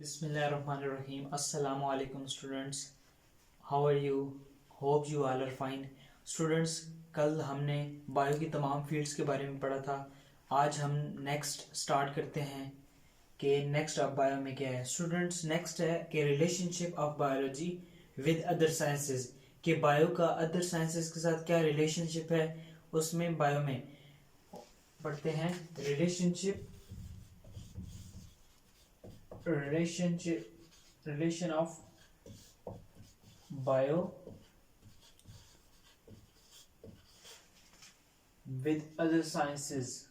Bismillahirrahmanirrahim. Assalamu alaikum students. How are you? Hope you all are fine. Students, कल हमने bio की तमाम fields के बारे में पढ़ा था. आज हम नेक्स्ट स्टार्ट करते हैं कि नेक्स्ट ऑफ बायो में क्या है. स्टूडेंट्स, नेक्स्ट है कि relationship of biology with other sciences, कि बायो का अदर साइंसेस के साथ क्या रिलेशनशिप है. उसमें बायो में पढ़ते हैं relation of bio with other sciences,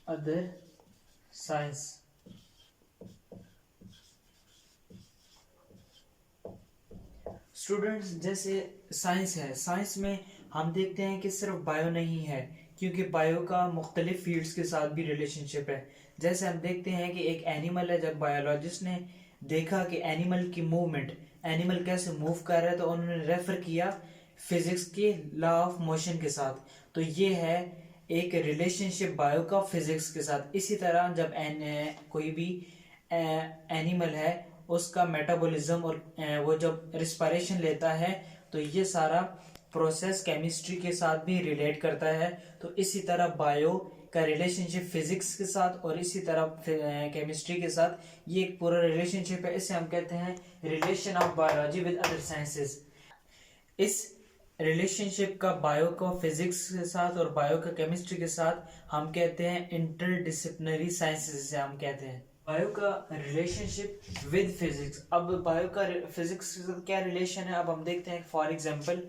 other science. Students, जैसे साइंस है, साइंस में हम देखते हैं कि सिर्फ बायो नहीं है, क्योंकि बायो का मुख्तलिफ फील्ड्स के साथ भी रिलेशनशिप है. जैसे हम देखते हैं कि एक एनिमल है, जब बायोलॉजिस्ट ने देखा कि एनिमल की मूवमेंट, एनिमल कैसे मूव कर रहा है, तो उन्होंने रेफर किया फिजिक्स के लॉ ऑफ मोशन के साथ. तो ये है एक रिलेशनशिप बायो का फिजिक्स के साथ. इसी तरह जब कोई भी एनिमल है, उसका मेटाबॉलिज्म और वो जब रिस्पायरेशन लेता है, तो ये सारा प्रोसेस केमिस्ट्री के साथ भी रिलेट करता है. तो इसी तरह बायो का रिलेशनशिप फिजिक्स के साथ और इसी तरह केमिस्ट्री के साथ ये एक पूरा रिलेशनशिप है. इसे हम कहते हैं relation of biology with other sciences. इस रिलेशनशिप का बायो का फिजिक्स के साथ और बायो का केमिस्ट्री के साथ हम कहते हैं इंटरडिसिप्लिनरी साइंसेस से हम कहते हैं. बायो का रिलेशनशिप विद फिजिक्स. अब बायो का फिजिक्स के साथ क्या रिलेशन है, अब हम देखते हैं. For example,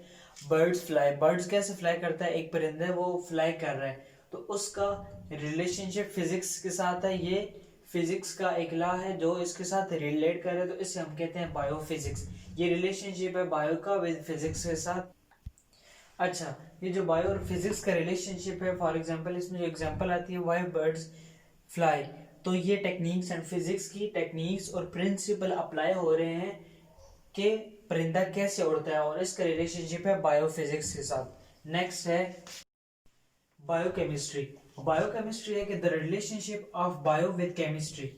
birds fly. Birds कैसे फ्लाई करता है, एक परिंदा है वो फ्लाई कर रहा है, तो उसका रिलेशनशिप फिजिक्स के साथ है. ये फिजिक्स का एक लॉ है जो इसके साथ रिलेट कर रहा है, तो इसे हम कहते हैं बायोफिजिक्स. ये रिलेशनशिप है बायो का विद फिजिक्स के साथ. अच्छा, ये जो बायो और फिजिक्स का रिलेशनशिप है, फॉर एग्जांपल इसमें जो एग्जांपल आती है व्हाई बर्ड्स फ्लाई, तो ये टेक्निक्स एंड फिजिक्स की टेक्निक्स और प्रिंसिपल अप्लाई हो रहे हैं कि परिंदा कैसे उड़ता है, और इसका रिलेशनशिप है बायोफिजिक्स के साथ. नेक्स्ट है बायोकेमिस्ट्री. बायोकेमिस्ट्री है कि the relationship of bio with chemistry,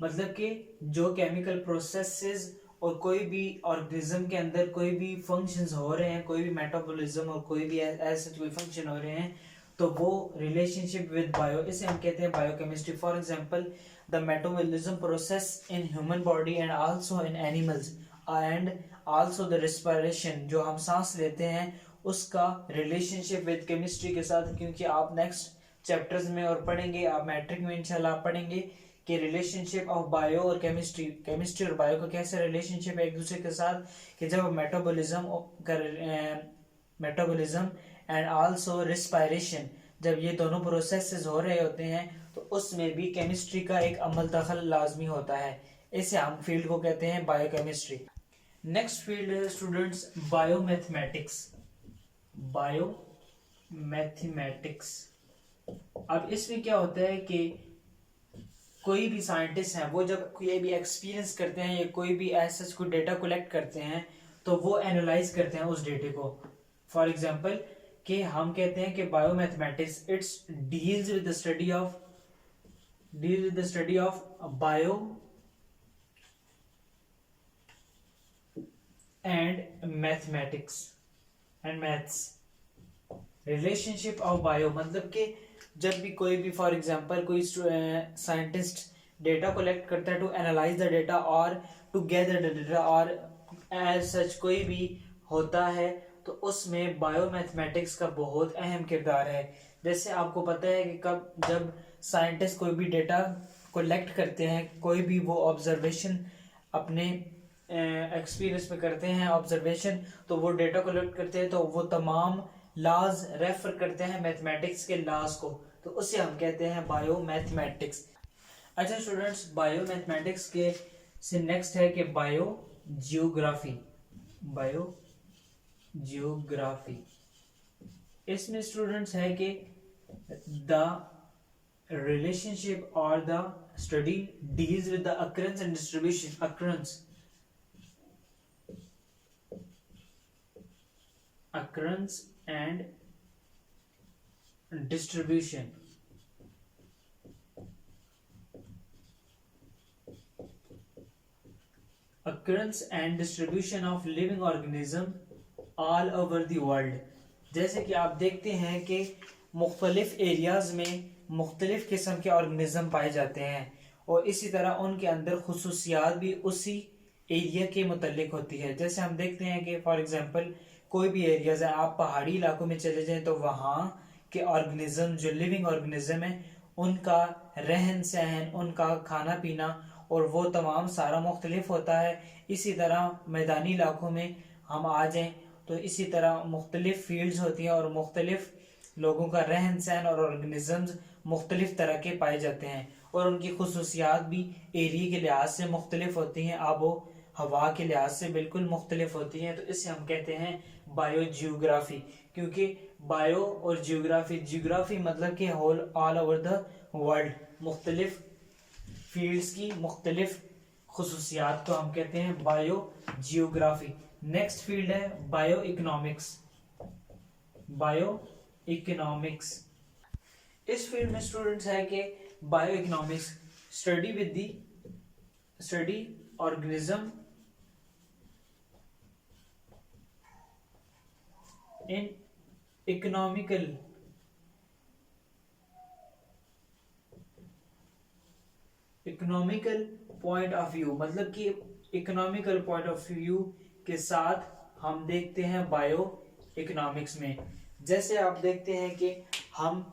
मतलब कि जो केमिकल प्रोसेसेस और कोई भी ऑर्गेनिज्म के अंदर कोई भी फंक्शंस हो रहे हैं, कोई भी मेटाबॉलिज्म और कोई भी ऐसे कोई फंक्शन हो रहे हैं, तो वो रिलेशनशिप विद बायो, इसे हम कहते हैं biochemistry. For example, the metabolism process in human body and also in animals and also the respiration, जो हम सांस लेते हैं, उसका रिलेशनशिप विद केमिस्ट्री के साथ. क्योंकि आप नेक्स्ट चैप्टर्स में और पढ़ेंगे, आप मैट्रिक में इंशाल्लाह पढ़ेंगे कि रिलेशनशिप ऑफ बायो और केमिस्ट्री, केमिस्ट्री और बायो का कैसे रिलेशनशिप है एक दूसरे के साथ, कि जब मेटाबॉलिज्म एंड आल्सो रिस्पायरेशन, जब ये दोनों प्रोसेसेस हो रहे होते हैं, तो उसमें भी केमिस्ट्री का एक अमल दखल लाजमी होता है. इसे हम फील्ड को कहते हैं बायोकेमिस्ट्री. नेक्स्ट फील्ड है स्टूडेंट्स बायोमैथमेटिक्स. बायोमैथमेटिक्स. अब इसमें क्या होता है कि कोई भी साइंटिस्ट हैं, वो जब कोई भी एक्सपीरियंस करते हैं या कोई भी ऐसा कोई डेटा कलेक्ट करते हैं, तो वो एनालाइज करते हैं उस डेटे को. फॉर एग्जांपल, कि हम कहते हैं कि biomathematics it's deals with the study of bio and mathematics and maths. Relationship of bio मतलब कि जब भी कोई भी, फॉर एग्जांपल, कोई साइंटिस्ट डेटा कलेक्ट करता है टू एनालाइज द डेटा और टू गैदर द डेटा, और एज सच कोई भी होता है, तो उसमें बायोमैथमेटिक्स का बहुत अहम किरदार है. जैसे आपको पता है कि जब साइंटिस्ट कोई भी डेटा कलेक्ट करते हैं, कोई भी वो ऑब्जर्वेशन अपने एक्सपीरियंस में करते हैं ऑब्जर्वेशन, तो वो डेटा कलेक्ट करते हैं, तो वो तमाम लॉज रेफर करते हैं मैथमेटिक्स के लॉज को, तो उसे हम कहते हैं बायोमैथमेटिक्स. अच्छा स्टूडेंट्स, बायोमैथमेटिक्स के से नेक्स्ट है कि बायोजियोग्राफी. बायोजियोग्राफी, इसमें स्टूडेंट्स है कि the relationship or the study deals with the occurrence and distribution, occurrence and distribution occurrence and distribution of living organism all over the world। जैसे कि आप देखते हैं कि मुख्तलिफ एरियाज में मुख्तलिफ किस्म के ऑर्गेनिज्म पाए जाते हैं और इसी तरह उनके अंदर खुसूसियात भी उसी एरिया के मुतल्लिक होती है। जैसे हम देखते हैं कि फॉर एग्जांपल कोई भी एरियाज है, आप पहाड़ी इलाकों में चले जाएं तो वहाँ के ऑर्गेनिज्म जो लिविंग ऑर्गेनिज्म है उनका रहन सहन, उनका खाना पीना और वो तमाम सारा मुख्तलिफ होता है। इसी तरह मैदानी इलाकों में हम आ जाएं तो इसी तरह मुख्तलिफ फील्ड्स होती हैं और मुख्तलिफ लोगों का रहन सहन और ऑर्गेनिजम्स मुख्तलिफ तरह के पाए जाते हैं और उनकी खुसूसियात भी एरिया के लिहाज से मुख्तलिफ होती हैं, आबो हवा के लिहाज से बिल्कुल मुख्तलिफ होती हैं। तो इसे हम कहते हैं बायो जियोग्राफी, क्योंकि बायो और जियोग्राफी मतलब कि whole all over the world मुख्तलिफ फील्ड्स की मुख्तलिफ खुसूसियात को हम कहते हैं बायो जियोग्राफी। नेक्स्ट फील्ड है बायो इकोनॉमिक्स। बायो इकोनॉमिक्स, इस फील्ड में स्टूडेंट्स है कि bio economics study organism in economical point of view, मतलब कि इकोनॉमिकल पॉइंट ऑफ व्यू के साथ हम देखते हैं बायो इकोनॉमिक्स में। जैसे आप देखते हैं कि हम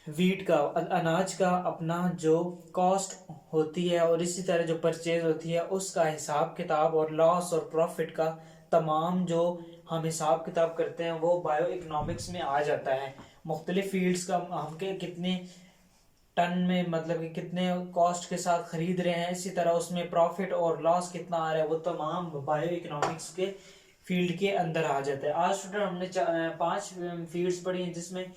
वीट का, अनाज का अपना जो कॉस्ट होती है और इसी तरह जो परचेज होती है उसका हिसाब किताब और लॉस और प्रॉफिट का तमाम जो हम हिसाब किताब करते हैं वो बायो इकोनॉमिक्स में आ जाता है। मुख्तलिफ फील्ड्स का हम कितने टन में, मतलब कि कितने कॉस्ट के साथ खरीद रहे हैं, इसी तरह उसमें प्रॉफिट और लॉस कितना आ रहा है, वो तमाम बायो इकोनॉमिक्स के फील्ड के अंदर आ जाता है। आज स्टूडेंट हमने 5 फील्ड्स पढ़ी हैं, जिसमें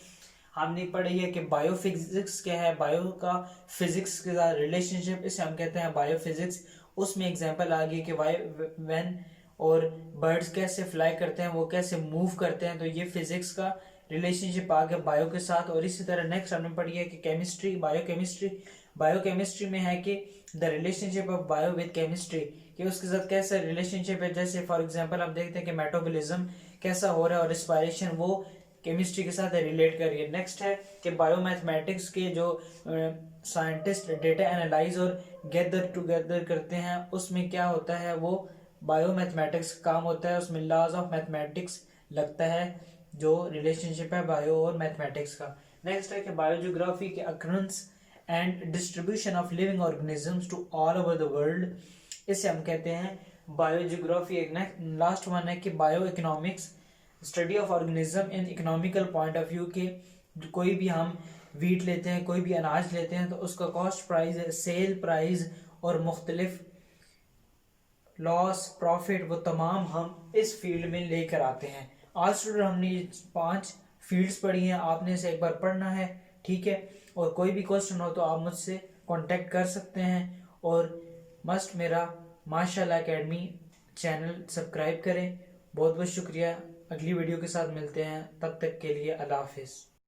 हमने पढ़ी है कि बायोफिजिक्स क्या है, बायो का फिजिक्स के साथ रिलेशनशिप, इसे हम कहते हैं बायोफिजिक्स। उसमें एग्जांपल आ गई कि व्हेन और बर्ड्स कैसे फ्लाई करते हैं, वो कैसे मूव करते हैं, तो ये फिजिक्स का रिलेशनशिप आ गया बायो के साथ। और इसी तरह नेक्स्ट हमने पढ़ी है कि केमिस्ट्री, बायोकेमिस्ट्री में है कि the relationship of bio with chemistry, कि उसके साथ कैसा रिलेशनशिप है। जैसे फॉर एग्जांपल हम देखते हैं कि मेटाबॉलिज्म कैसा हो रहा है और रिस्पायरेशन वो केमिस्ट्री के साथ रिलेट कर रही है। नेक्स्ट है कि बायोमैथमेटिक्स के जो साइंटिस्ट डेटा एनालाइज और गैदर टुगेदर करते हैं उसमें क्या होता है, वो बायोमैथमेटिक्स काम होता है, उसमें लॉज ऑफ मैथमेटिक्स लगता है, जो रिलेशनशिप है बायो और मैथमेटिक्स का। नेक्स्ट है कि बायोजियोग्राफी के occurrence and distribution of living organisms to all over the world, इसे हम कहते हैं बायोजियोग्राफी। एक लास्ट वन है कि bio economics, study of organism in economical point of view, के कोई भी हम वीट लेते हैं, कोई भी अनाज लेते हैं तो उसका कॉस्ट प्राइस, सेल प्राइस और मुख्तलिफ लॉस प्रॉफिट वो तमाम हम इस फील्ड में लेकर आते हैं। आज स्टूडेंट हमने 5 फील्ड्स पढ़ी हैं, आपने इसे एक बार पढ़ना है, ठीक है। और कोई भी क्वेश्चन हो तो आप मुझसे कांटेक्ट कर सकते हैं और मस्ट मेरा माशाल्लाह एकेडमी चैनल सब्सक्राइब करें। बहुत बहुत शुक्रिया। अगली वीडियो के साथ मिलते हैं, तब तक के लिए अल्लाह हाफिज़।